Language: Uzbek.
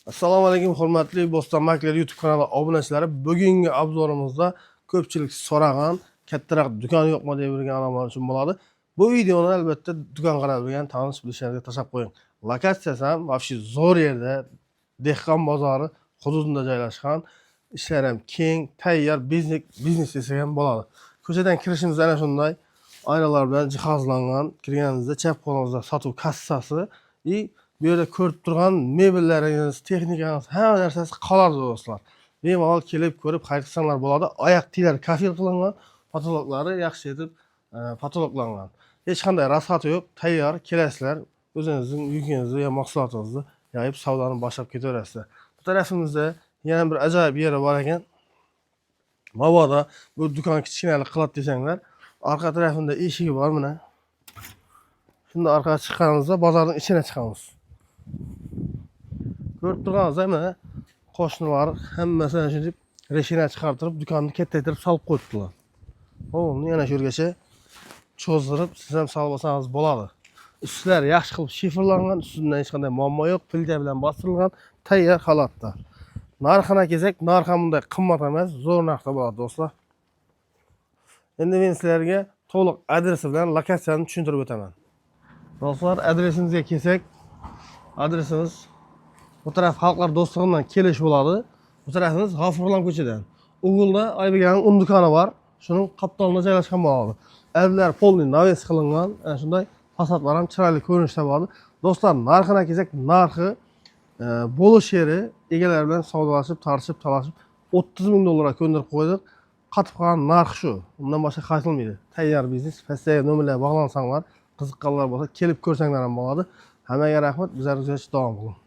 Assalomu alaykum hurmatli Bo'ston Makler YouTube kanali obunachilari. Bugungi obzorimizda ko'pchilik so'ragan kattaroq do'kon yo'qmi deb yurgan odamlar uchun bo'ladi. Bu videoni albatta do'kon qarab bilgan tanish bilishlarga tashlab qo'ying. Lokatsiyasi ham вообще zo'r yerda, dehqon bozori hududida joylashgan. Ishlar ham keng, tayyor biznes desak ham bo'ladi. Ko'chadan kirishimiz ana shunday aynalar bilan jihozlangan. Kirganingizda chap qo'lingizda sotuv kassasi bu yerda ko'rib turgan mebellaringiz, texnikangiz, hamma narsasi qoladi do'stlar. Bemalol kelib ko'rib hayqirsanlar bo'ladi. Oyoq tiylar kafil qilingan, patologlari yaxshi etib patologlangan. Hech qanday rasxati yo'q, tayyor kelasizlar. O'zingizning yukingizni yo mahsulotingizni yoyib savdoni boshlab ketaverasizlar. Bu tarafimizda yana bir ajoyib yeri bor ekan. Mabodo bu do'kon kichkinalik qiladi desanglar, orqa tarafida eshigi bor mana. Shunda orqaga chiqqanimizda bozorning ichine chiqamiz. Ko'rib turganingizdek mana qo'shnilar hammasi ana shunday reshina chiqartirib do'konni kattaytirib solib qo'yibdilar. Uni yana shu yergacha cho'zdirib siz ham solib olsangiz bo'ladi. Ustlar yaxshi qilib shifrlangan, ustidan hech qanday muammo yo'q, pilka bilan bostirilgan, tayyor holatda. Narxini kelsak, narxi ham bunday qimmat emas, zo'r narxda bo'ladi do'stlar. Endi men sizlarga to'liq adresi bilan lokatsiyani tushuntirib o'taman. Do'stlar, adresimizga kelsak, adresimiz bu taraf Xalqlar do'stligidan kelish bo'ladi. Bu tarafimiz G'afurjon ko'chadan. O'g'ilda Oybeganing un do'koni bor. Shuning qoptonida joylashgan bo'ladi. Evlar polniy naves qilingan, ana shunday fasadlar ham chiroyli ko'rinishda bo'ladi. Do'stlar, narxini kelsak, narxi bo'lish yeri egalar bilan savdolashib, tartishib, talashib 30 ming dollarga ko'ndirib qo'ydik. Qatib qolgan narx shu. Undan boshqa qaytilmaydi. Tayyor biznes, pastaga nomerlarga bog'lansanglar, qiziqqanlar bo'lsa kelib ko'rsanglar ham bo'ladi. Hammaga rahmat, bizlarga davom qiling.